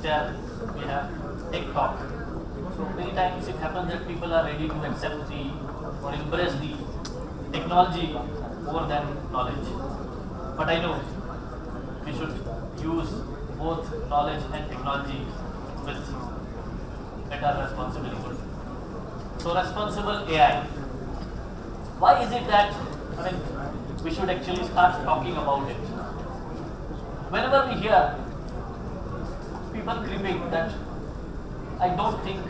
share, we have TikTok. So many times it happens that people are ready to accept the or embrace the technology more than knowledge. But I know we should use both knowledge and technology with better responsibility. So responsible AI. Why is it that we should actually start talking about it? Whenever we hear people creeping that I don't think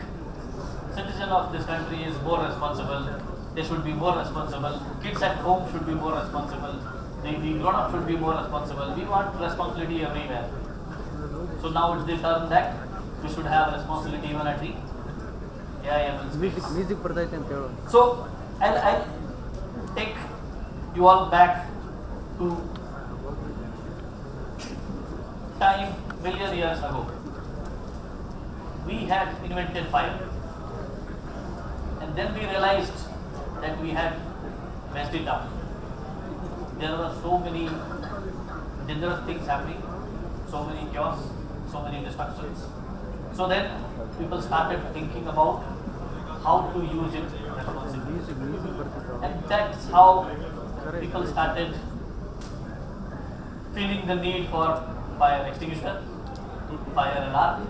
citizen of this country is more responsible, they should be more responsible, kids at home should be more responsible, the grown-up should be more responsible. We want responsibility everywhere. So now it's the turn that we should have responsibility even at the AI space. So I'll take you all back to time million years ago. We had invented fire, and then we realized that we had messed it up. There were so many dangerous things happening, so many chaos, so many destructions. So then people started thinking about how to use it responsibly. And that's how people started feeling the need for fire extinguisher, fire alarm.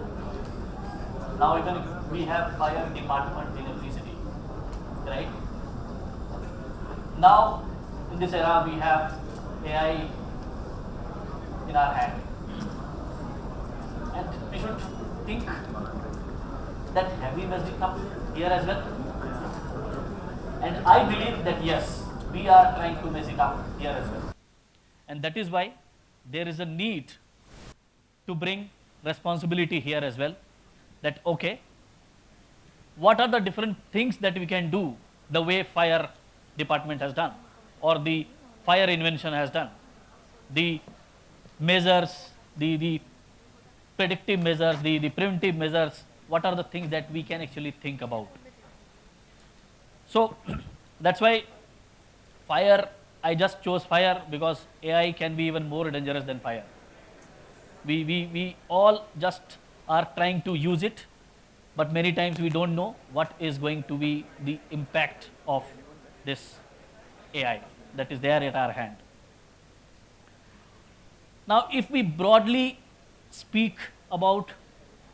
Now even we have fire department in every city, right? Now in this era we have AI in our hand, and we should think that have we messed it up here as well? And I believe that yes, we are trying to mess it up here as well. And that is why there is a need to bring responsibility here as well. That okay, what are the different things that we can do the way fire department has done or the fire invention has done? The measures, the predictive measures, the preventive measures, what are the things that we can actually think about? So that's why fire, I just chose fire because AI can be even more dangerous than fire. We all just are trying to use it, but many times we don't know what is going to be the impact of this AI that is there at our hand. Now, if we broadly speak about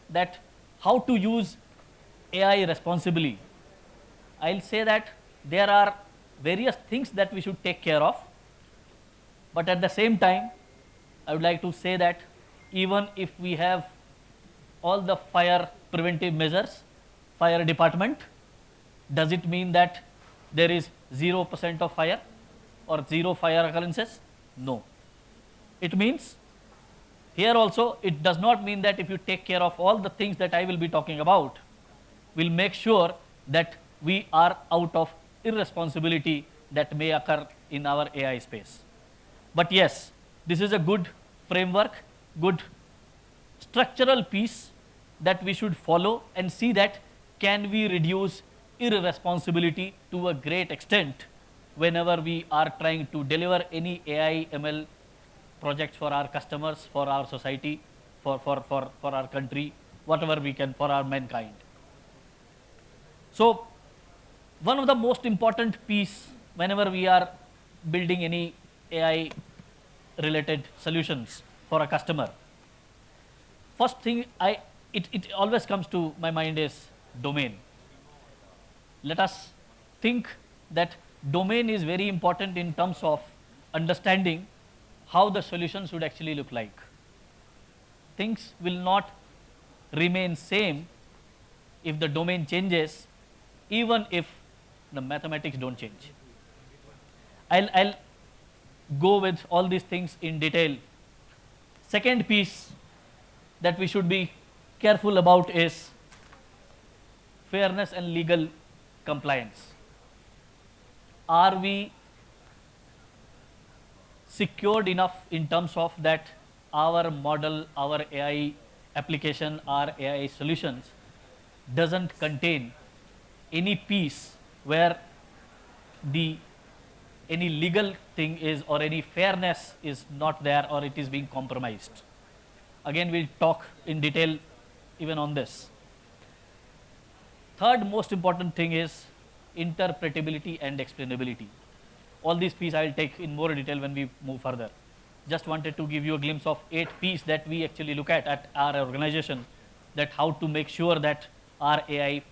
that, how to use AI responsibly, I'll say that there are various things that we should take care of, but at the same time, I would like to say that even if we have all the fire preventive measures, fire department, does it mean that there is 0% of fire or 0 fire occurrences? No. It means here also it does not mean that if you take care of all the things that I will be talking about, we'll make sure that we are out of irresponsibility that may occur in our AI space. But yes, this is a good framework, good structural piece that we should follow and see that can we reduce irresponsibility to a great extent whenever we are trying to deliver any AI ML projects for our customers, for our society, for our country, whatever we can, for our mankind. So one of the most important piece whenever we are building any AI related solutions for a customer, first thing it always comes to my mind is domain. Let us think that domain is very important in terms of understanding how the solution should actually look like. Things will not remain same if the domain changes, even if the mathematics don't change. I'll go with all these things in detail. Second piece that we should be careful about is fairness and legal compliance. Are we secured enough in terms of that our model, our AI application, our AI solutions doesn't contain any piece where any legal thing is or any fairness is not there or it is being compromised? Again, we'll talk in detail even on this. Third most important thing is interpretability and explainability. All these P's I will take in more detail when we move further. Just wanted to give you a glimpse of 8 P's that we actually look at our organization, that how to make sure that our AI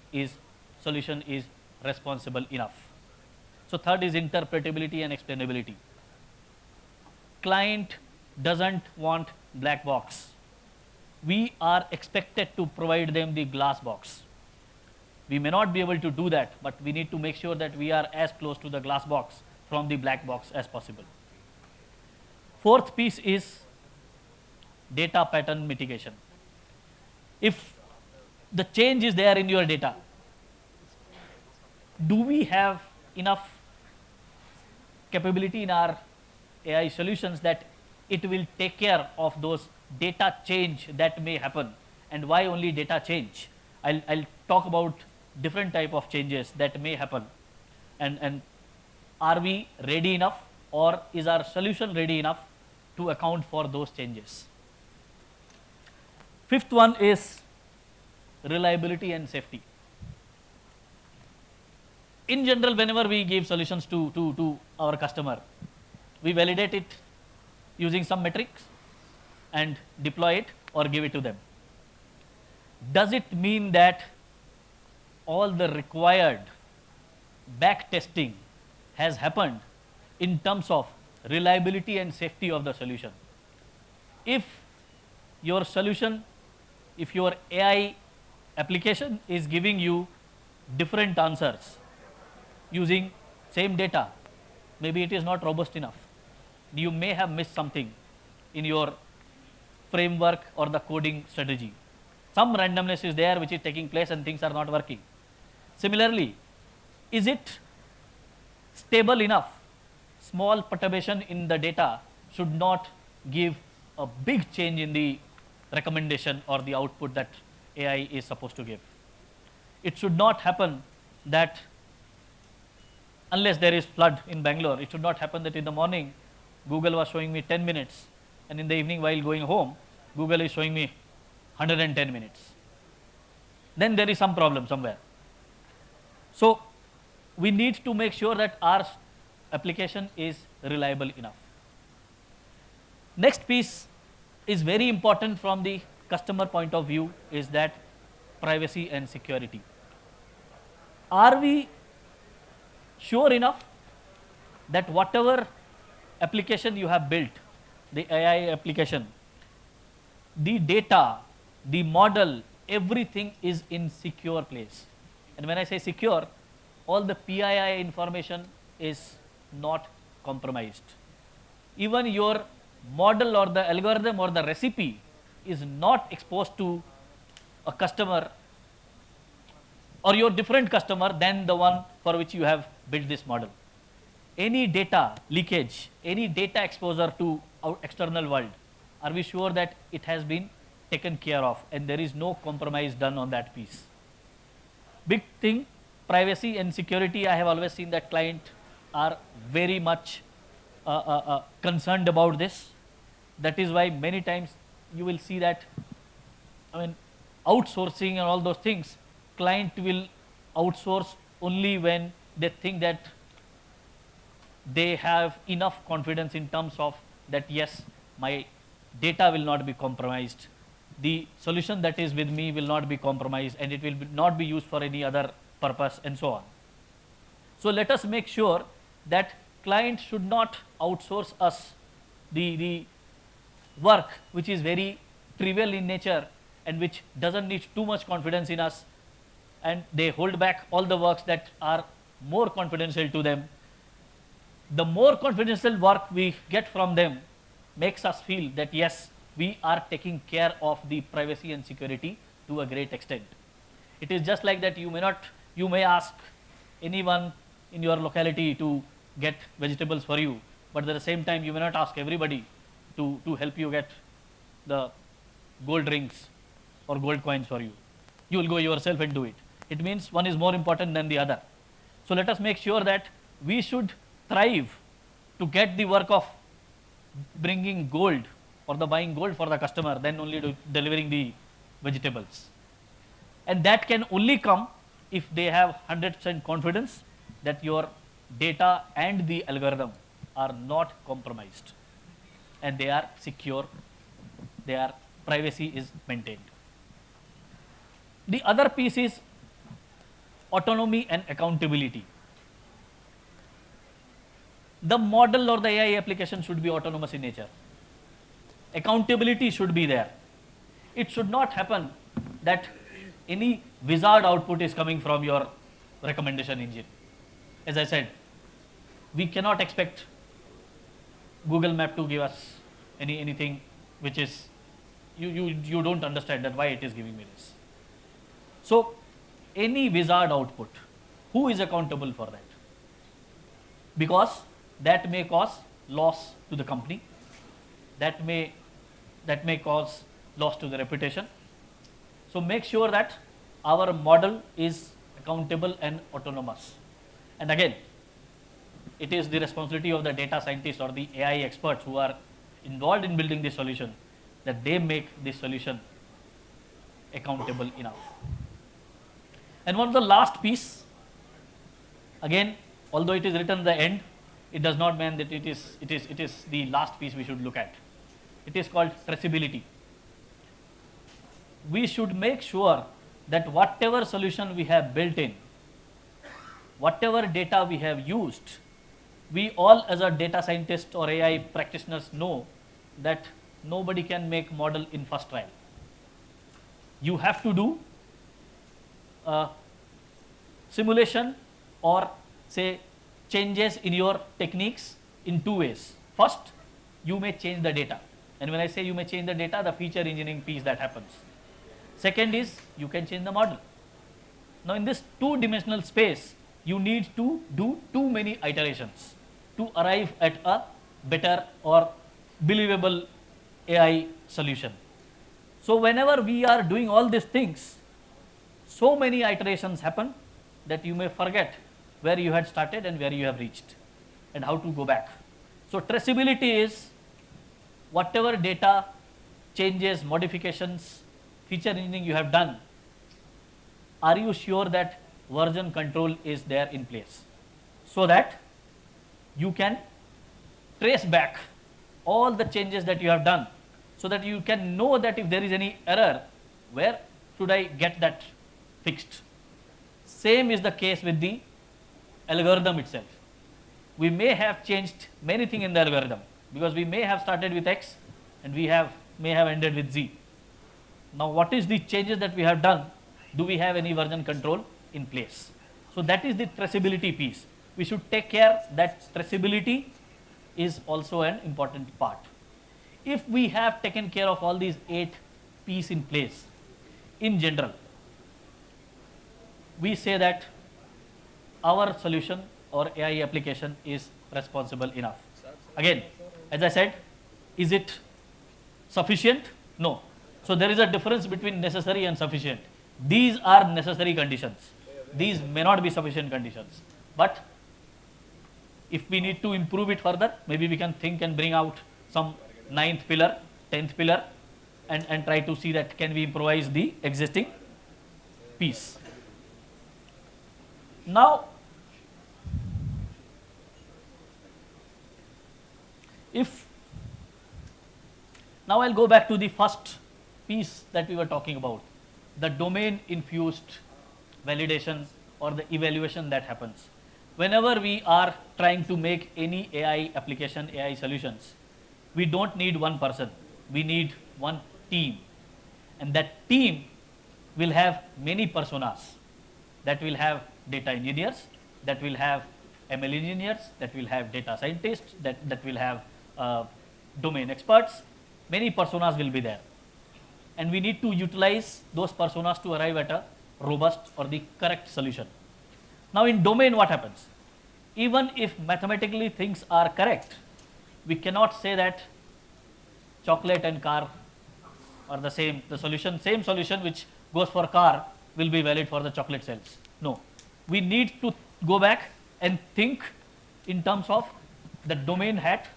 solution is responsible enough. So third is interpretability and explainability. Client doesn't want black box. We are expected to provide them the glass box. We may not be able to do that, but we need to make sure that we are as close to the glass box from the black box as possible. Fourth piece is data pattern mitigation. If the change is there in your data, do we have enough capability in our AI solutions that it will take care of those data change that may happen? And why only data change? I'll talk about different type of changes that may happen, and are we ready enough, or is our solution ready enough to account for those changes? Fifth one is reliability and safety. In general, whenever we give solutions to our customer, we validate it using some metrics and deploy it or give it to them. Does it mean that all the required back testing has happened in terms of reliability and safety of the solution? If your solution, if your AI application is giving you different answers using same data, maybe it is not robust enough. You may have missed something in your framework or the coding strategy. Some randomness is there which is taking place and things are not working. Similarly, is it stable enough? Small perturbation in the data should not give a big change in the recommendation or the output that AI is supposed to give. It should not happen that, unless there is flood in Bangalore, it should not happen that in the morning Google was showing me 10 minutes and in the evening while going home Google is showing me 110 minutes. Then there is some problem somewhere. So we need to make sure that our application is reliable enough. Next piece is very important from the customer point of view, is that privacy and security. Are we sure enough that whatever application you have built, the AI application, the data, the model, everything is in secure place? And when I say secure, all the PII information is not compromised. Even your model or the algorithm or the recipe is not exposed to a customer or your different customer than the one for which you have built this model. Any data leakage, any data exposure to our external world, are we sure that it has been taken care of and there is no compromise done on that piece? Big thing, privacy and security. I have always seen that clients are very much concerned about this. That is why many times you will see that, outsourcing and all those things, client will outsource only when they think that they have enough confidence in terms of that, yes, my data will not be compromised, the solution that is with me will not be compromised, and it will not be used for any other purpose, and so on. So let us make sure that clients should not outsource us the work which is very trivial in nature and which doesn't need too much confidence in us, and they hold back all the works that are more confidential to them. The more confidential work we get from them makes us feel that, yes, we are taking care of the privacy and security to a great extent. It is just like that you may ask anyone in your locality to get vegetables for you, but at the same time you may not ask everybody to help you get the gold rings or gold coins for you. You will go yourself and do it. It means one is more important than the other. So let us make sure that we should thrive to get the work of bringing gold or the buying gold for the customer than only delivering the vegetables. And that can only come if they have 100% confidence that your data and the algorithm are not compromised and they are secure, their privacy is maintained. The other piece is autonomy and accountability. The model or the AI application should be autonomous in nature. Accountability should be there. It should not happen that any wizard output is coming from your recommendation engine. As I said, we cannot expect Google Map to give us anything which is you don't understand that why it is giving me this. So any wizard output, who is accountable for that? Because that may cause loss to the company, that may cause loss to the reputation. So make sure that our model is accountable and autonomous. And again, it is the responsibility of the data scientists or the AI experts who are involved in building this solution that they make this solution accountable enough. And one of the last piece, again, although it is written at the end, it does not mean that it is the last piece we should look at. It is called traceability. We should make sure that whatever solution we have built in, whatever data we have used, we all as a data scientist or AI practitioners know that nobody can make model in first trial. You have to do simulation or say changes in your techniques in two ways. First, you may change the data. And when I say you may change the data, the feature engineering piece that happens. Second is you can change the model. Now in this two-dimensional space, you need to do too many iterations to arrive at a better or believable AI solution. So whenever we are doing all these things, so many iterations happen that you may forget where you had started and where you have reached and how to go back. So traceability is whatever data changes, modifications, feature engineering you have done, are you sure that version control is there in place so that you can trace back all the changes that you have done so that you can know that if there is any error, where should I get that fixed. Same is the case with the algorithm itself. We may have changed many things in the algorithm because we may have started with X and we may have ended with Z. Now what is the changes that we have done? Do we have any version control in place? So that is the traceability piece. We should take care that traceability is also an important part. If we have taken care of all these 8 P's in place, in general, we say that our solution or AI application is responsible enough. Again, as I said, is it sufficient? No. So there is a difference between necessary and sufficient. These are necessary conditions. These may not be sufficient conditions. But if we need to improve it further, maybe we can think and bring out some 9th pillar, 10th pillar and try to see that can we improvise the existing piece. Now, I'll go back to the first piece that we were talking about, the domain infused validation or the evaluation that happens. Whenever we are trying to make any AI application, AI solutions, we don't need one person, we need one team. And that team will have many personas. That will have data engineers, that will have ML engineers, that will have data scientists, that will have domain experts. Many personas will be there. And we need to utilize those personas to arrive at a robust or the correct solution. Now in domain, what happens? Even if mathematically things are correct, we cannot say that chocolate and car are the same. The solution, same solution which goes for car will be valid for the chocolate cells. No. We need to go back and think in terms of the domain hat.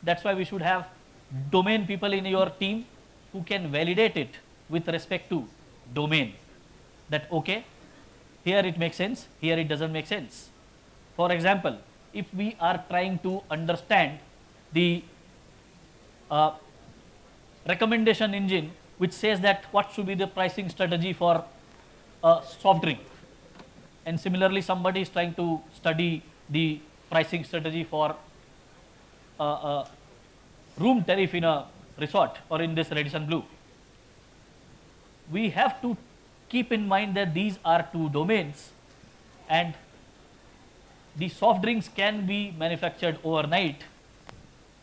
That's why we should have domain people in your team who can validate it with respect to domain. that okay, here it makes sense, here it doesn't make sense. For example, if we are trying to understand the uh, recommendation engine which says that what should be the pricing strategy for a soft drink, and similarly somebody is trying to study the pricing strategy for a room tariff in a resort or in this Radisson Blu, we have to keep in mind that these are two domains, and the soft drinks can be manufactured overnight,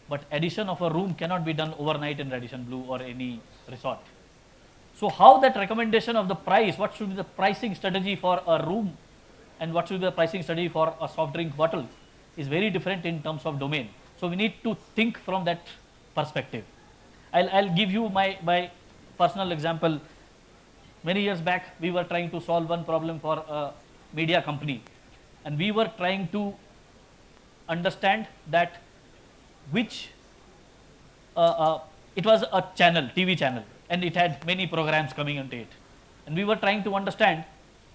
but addition of a room cannot be done overnight in Radisson Blu or any resort. So how that recommendation of the price, what should be the pricing strategy for a room and what should be the pricing strategy for a soft drink bottle is very different in terms of domain. So we need to think from that perspective. I'll give you my personal example. Many years back, we were trying to solve one problem for a media company, and we were trying to understand that which it was a channel, TV channel, and it had many programs coming into it, and we were trying to understand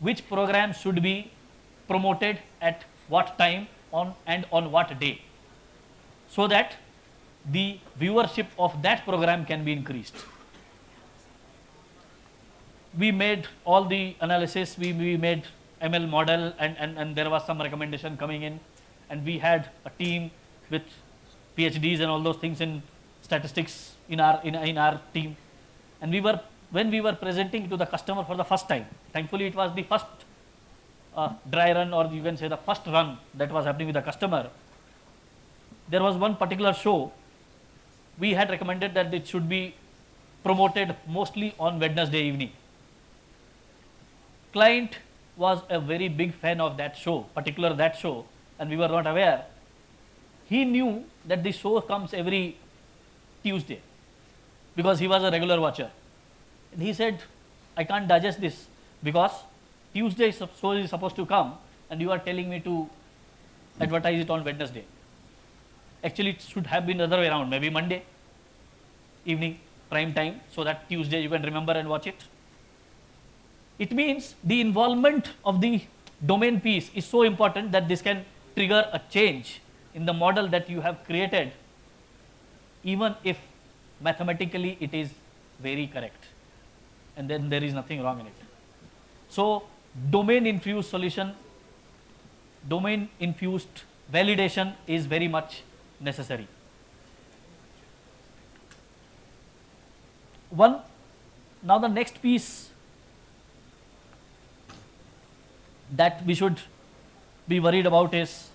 which program should be promoted at what time on what day, so that the viewership of that program can be increased. We made all the analysis, we made ML model, and there was some recommendation coming in, and we had a team with PhDs and all those things in statistics in our team, and when we were presenting to the customer for the first time, thankfully it was the first dry run, or you can say the first run that was happening with the customer. There was one particular show we had recommended that it should be promoted mostly on Wednesday evening. Client was a very big fan of that show, that show, and we were not aware. He knew that the show comes every Tuesday because he was a regular watcher. And he said, I can't digest this because Tuesday show is supposed to come and you are telling me to advertise it on Wednesday. Actually, it should have been the other way around, maybe Monday evening, prime time, so that Tuesday you can remember and watch it. It means the involvement of the domain piece is so important that this can trigger a change in the model that you have created, even if mathematically it is very correct, and then there is nothing wrong in it. So domain infused solution, domain infused validation is very much necessary. Now the next piece that we should be worried about is,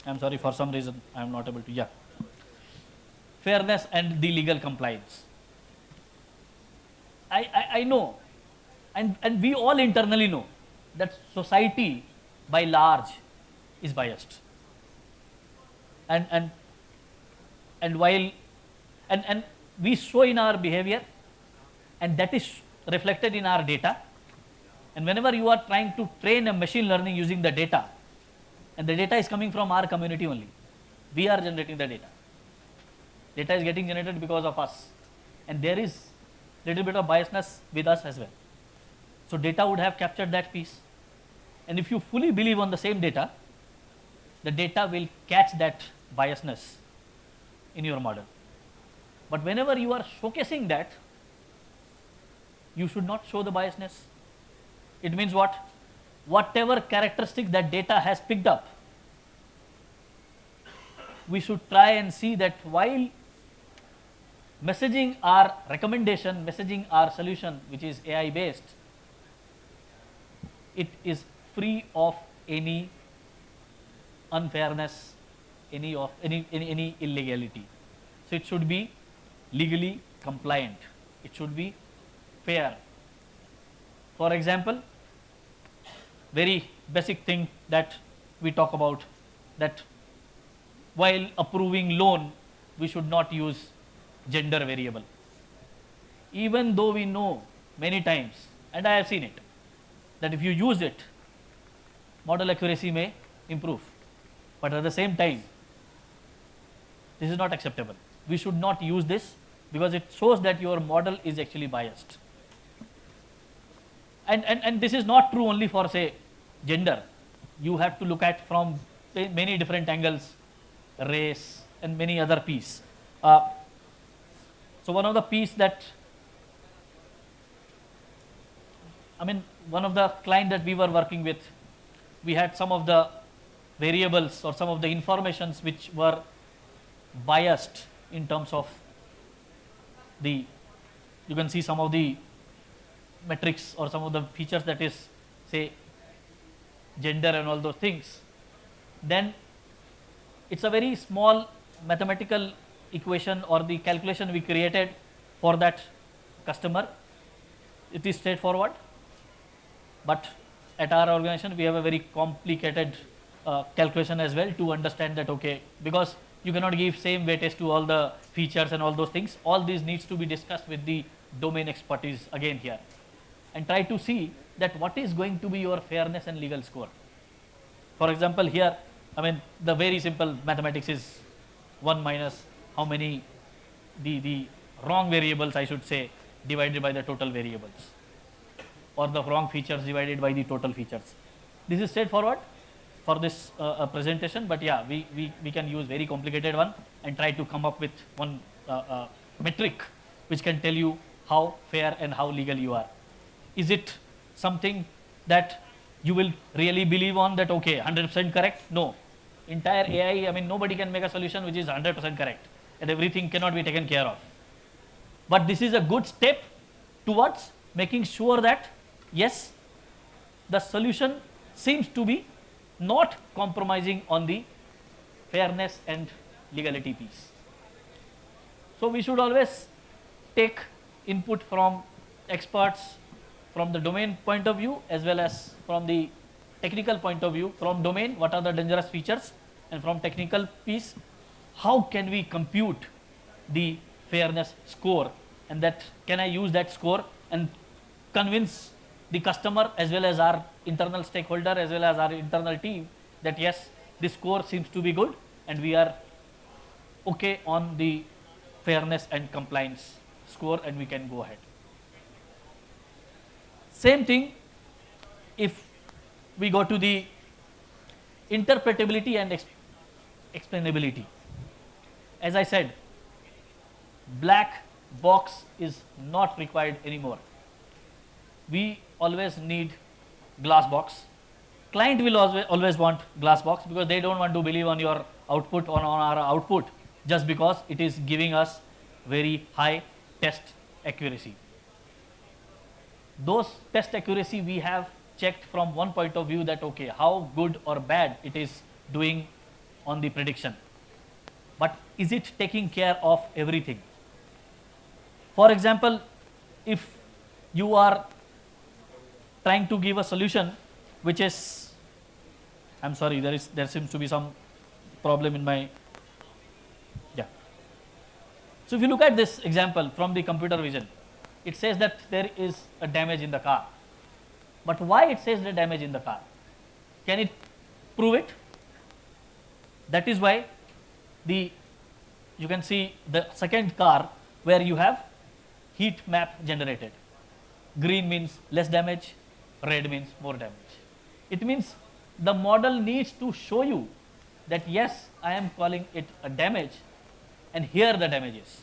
I'm sorry, for some reason I am not able to, fairness and the legal compliance. I know, and we all internally know that society by large is biased, and while and we show in our behavior, and that is reflected in our data. And whenever you are trying to train a machine learning using the data, and the data is coming from our community only, we are generating the data. Data is getting generated because of us, and there is little bit of biasness with us as well. So data would have captured that piece, and if you fully believe on the same data, the data will catch that biasness in your model. But whenever you are showcasing that, you should not show the biasness. It means what? Whatever characteristic that data has picked up, we should try and see that while messaging our recommendation, messaging our solution, which is AI based, it is free of any unfairness, any illegality. So it should be legally compliant. It should be fair. For example, very basic thing that we talk about, that while approving loan, we should not use gender variable. Even though we know many times, and I have seen it, that if you use it, model accuracy may improve. But at the same time, this is not acceptable. We should not use this because it shows that your model is actually biased. And this is not true only for, say, gender. You have to look at from many different angles, race and many other piece. So one of the piece that, one of the client that we were working with, we had some of the variables or some of the informations which were biased in terms of the, you can see some of the metrics or some of the features, that is, say, gender and all those things. Then it's a very small mathematical equation or the calculation we created for that customer. It is straightforward, but at our organization we have a very complicated calculation as well to understand that, okay, because you cannot give same weightage to all the features and all those things. All these needs to be discussed with the domain expertise again here, and try to see that what is going to be your fairness and legal score. For example, here, the very simple mathematics is 1 minus how many, the wrong variables, I should say, divided by the total variables, or the wrong features divided by the total features. This is straightforward for this presentation, but yeah, we can use very complicated one and try to come up with one metric which can tell you how fair and how legal you are. Is it something that you will really believe on, that, okay, 100% correct? No. Entire AI, nobody can make a solution which is 100% correct, and everything cannot be taken care of. But this is a good step towards making sure that, yes, the solution seems to be not compromising on the fairness and legality piece. So we should always take input from experts, from the domain point of view as well as from the technical point of view. From domain, what are the dangerous features, and from technical piece, how can we compute the fairness score, and that can I use that score and convince the customer as well as our internal stakeholder as well as our internal team that, yes, this score seems to be good and we are okay on the fairness and compliance score, and we can go ahead. Same thing if we go to the interpretability and explainability. As I said, black box is not required anymore. We always need glass box. Client will always want glass box, because they don't want to believe on your output or on our output just because it is giving us very high test accuracy. Those test accuracy we have checked from one point of view, that, okay, how good or bad it is doing on the prediction, but is it taking care of everything? For example, if you are trying to give a solution which is, I'm sorry, there seems to be some problem in my, yeah. So if you look at this example from the computer vision, it says that there is a damage in the car. But why it says the damage in the car? Can it prove it? That is why you can see the second car where you have heat map generated. Green means less damage, red means more damage. It means the model needs to show you that, yes, I am calling it a damage, and here the damage is.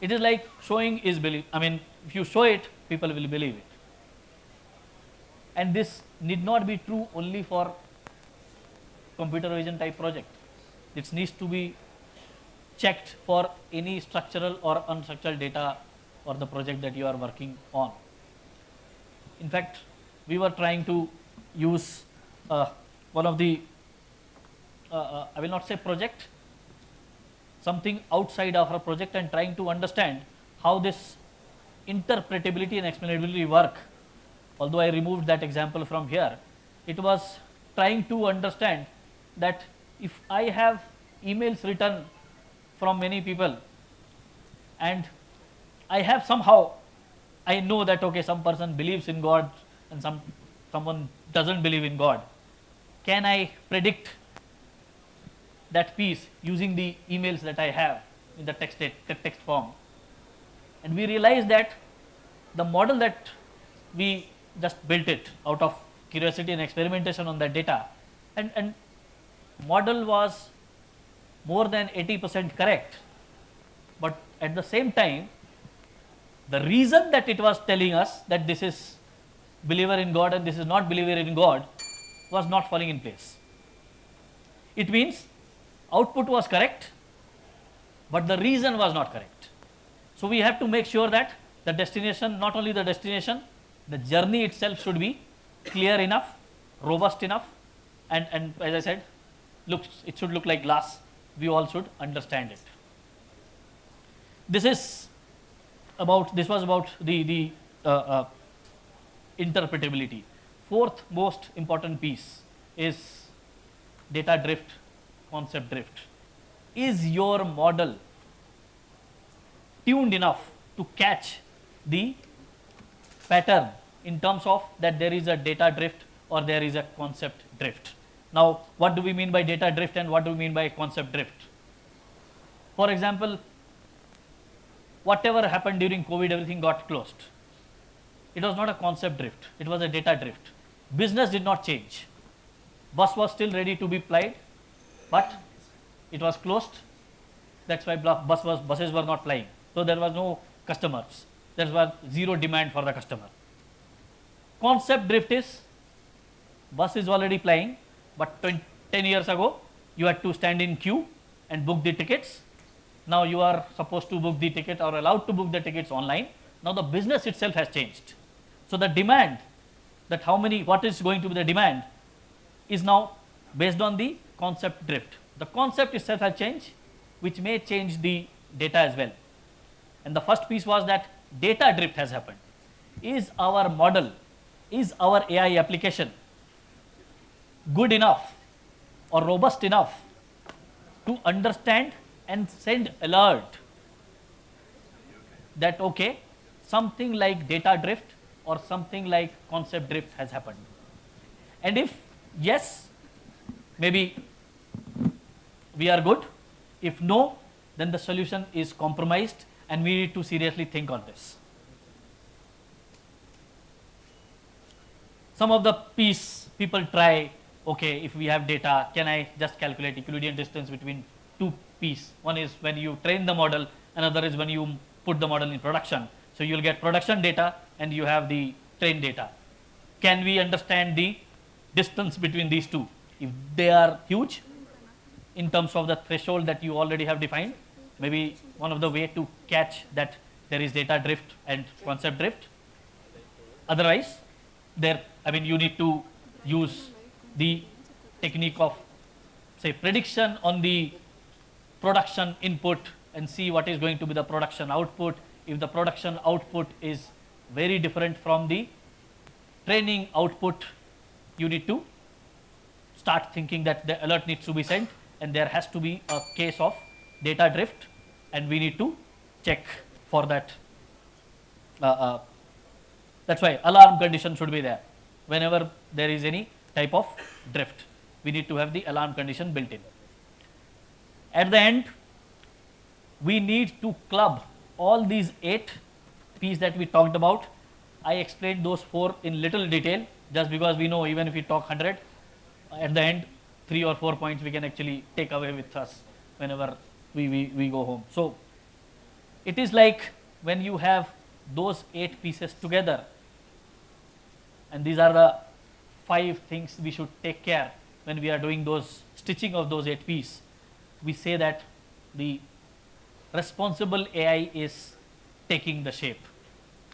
It is like showing is believe. If you show it, people will believe it. And this need not be true only for computer vision type project. It needs to be checked for any structural or unstructured data or the project that you are working on. In fact, we were trying to use one of the, I will not say project, something outside of our project, and trying to understand how this interpretability and explainability work. Although I removed that example from here, it was trying to understand that if I have emails written from many people, and I have somehow, I know that, okay, some person believes in God and someone doesn't believe in God, can I predict that piece using the emails that I have in the text form? And we realized that the model that we just built it out of curiosity and experimentation on that data, and model was more than 80% correct, but at the same time the reason that it was telling us that this is believer in God and this is not believer in God was not falling in place. It means output was correct, but the reason was not correct. So we have to make sure that the destination, not only the destination, the journey itself should be clear enough, robust enough, and as I said, it should look like glass. We all should understand it. This was about the interpretability. Fourth most important piece is data drift, concept drift. Is your model tuned enough to catch the pattern in terms of that there is a data drift or there is a concept drift? Now, what do we mean by data drift and what do we mean by concept drift? For example, whatever happened during COVID, everything got closed. It was not a concept drift, it was a data drift. Business did not change. Bus was still ready to be plied, but it was closed. That's why buses were not flying. So there was no customers. There was zero demand for the customer. Concept drift is bus is already flying, but 10 years ago you had to stand in queue and book the tickets. Now you are supposed to book the ticket or allowed to book the tickets online. Now the business itself has changed. So the demand, that what is going to be the demand, is now based on the concept drift. The concept itself has changed, which may change the data as well. And the first piece was that data drift has happened. Is our model, is our AI application good enough or robust enough to understand and send alert that okay, something like data drift or something like concept drift has happened? And if yes, maybe we are good. If no, then the solution is compromised and we need to seriously think on this. Some of the people try, okay, if we have data, can I just calculate Euclidean distance between two pieces? One is when you train the model, another is when you put the model in production. So you will get production data and you have the trained data. Can we understand the distance between these two? If they are huge in terms of the threshold that you already have defined, maybe one of the way to catch that there is data drift and concept drift. Otherwise, you need to use the technique of, say, prediction on the production input and see what is going to be the production output. If the production output is very different from the training output, you need to start thinking that the alert needs to be sent and there has to be a case of data drift and we need to check for that. That's why alarm condition should be there. Whenever there is any type of drift, we need to have the alarm condition built in. At the end, we need to club all these 8 P's that we talked about. I explained those 4 in little detail just because we know even if we talk 100, at the end 3 or 4 points we can actually take away with us whenever we go home. So it is like when you have those 8 pieces together, and these are the 5 things we should take care when we are doing those stitching of those 8 P's. We say that the responsible AI is taking the shape.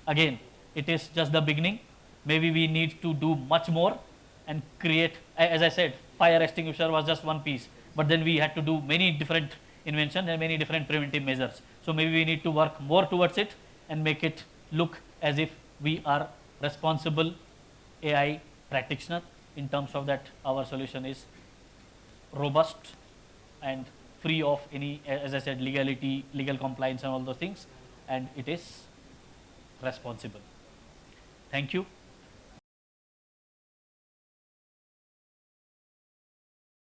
Again, it is just the beginning. Maybe we need to do much more and create, as I said, fire extinguisher was just one piece, but then we had to do many different inventions and many different preventive measures. So maybe we need to work more towards it and make it look as if we are responsible AI practitioner in terms of that our solution is robust and free of any, as I said, legal compliance and all those things, and it is responsible. Thank you.